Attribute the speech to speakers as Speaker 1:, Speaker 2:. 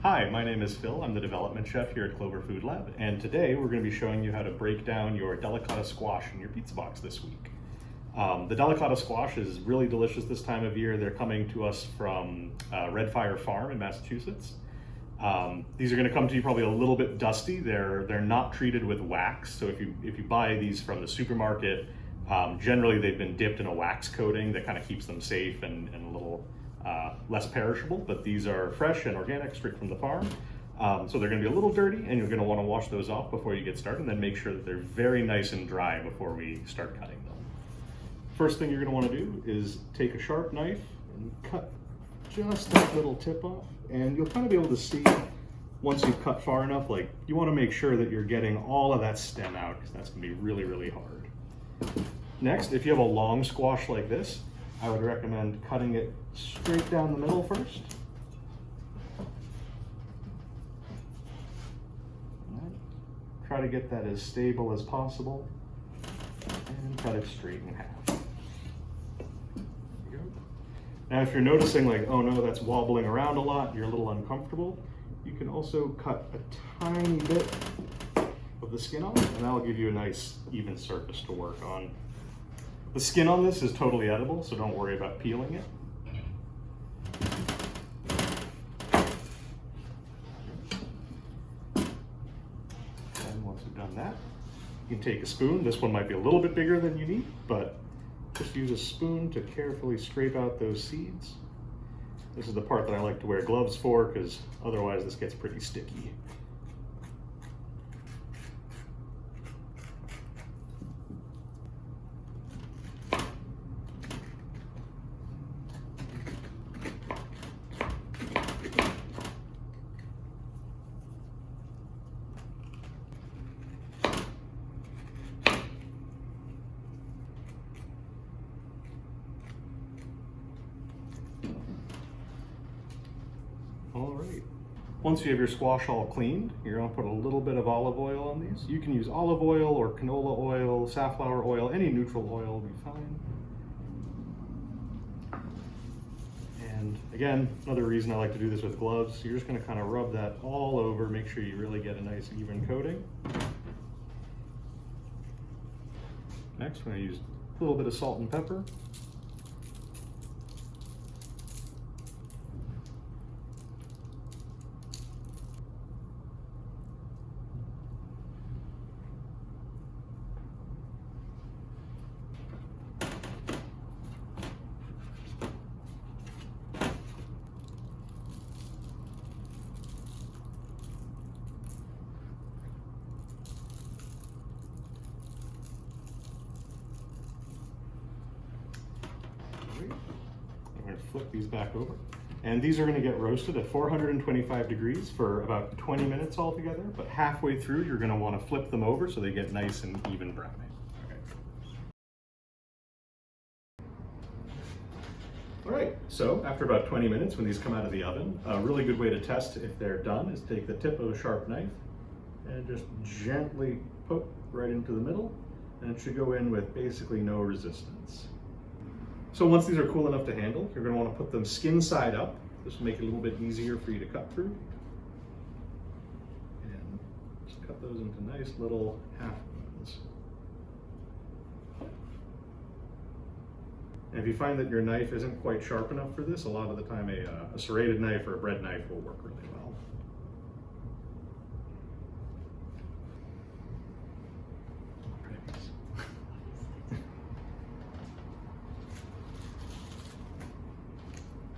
Speaker 1: Hi, my name is Phil. I'm the development chef here at Clover Food Lab, and today we're going to be showing you how to break down your Delicata Squash in your pizza box this week. The Delicata Squash is really delicious this time of year. They're coming to us from Red Fire Farm in Massachusetts. These are going to come to you probably a little bit dusty. They're not treated with wax, so if you buy these from the supermarket, generally they've been dipped in a wax coating that kind of keeps them safe and a little less perishable, but these are fresh and organic, straight from the farm. So they're going to be a little dirty, and you're going to want to wash those off before you get started, and then make sure that they're very nice and dry before we start cutting them. First thing you're going to want to do is take a sharp knife and cut just that little tip off, and you'll kind of be able to see once you've cut far enough, like you want to make sure that you're getting all of that stem out, because that's going to be really, really hard. Next, if you have a long squash like this, I would recommend cutting it straight down the middle first. Try to get that as stable as possible and cut it straight in half. There you go. Now if you're noticing like, oh no, that's wobbling around a lot, you're a little uncomfortable, you can also cut a tiny bit of the skin off, and that'll give you a nice even surface to work on. The skin on this is totally edible, so don't worry about peeling it. And once you've done that, you can take a spoon. This one might be a little bit bigger than you need, but just use a spoon to carefully scrape out those seeds. This is the part that I like to wear gloves for, because otherwise this gets pretty sticky. All right. Once you have your squash all cleaned, you're going to put a little bit of olive oil on these. You can use olive oil or canola oil, safflower oil, any neutral oil will be fine. And again, another reason I like to do this with gloves, you're just going to kind of rub that all over, make sure you really get a nice even coating. Next, we're going to use a little bit of salt and pepper. I'm going to flip these back over. And these are going to get roasted at 425 degrees for about 20 minutes altogether, but halfway through you're going to want to flip them over so they get nice and even browning. Okay. All right, so after about 20 minutes when these come out of the oven, a really good way to test if they're done is take the tip of a sharp knife and just gently poke right into the middle, and it should go in with basically no resistance. So once these are cool enough to handle, you're going to want to put them skin side up. This will make it a little bit easier for you to cut through. And just cut those into nice little half ones. And if you find that your knife isn't quite sharp enough for this, a lot of the time a serrated knife or a bread knife will work really well.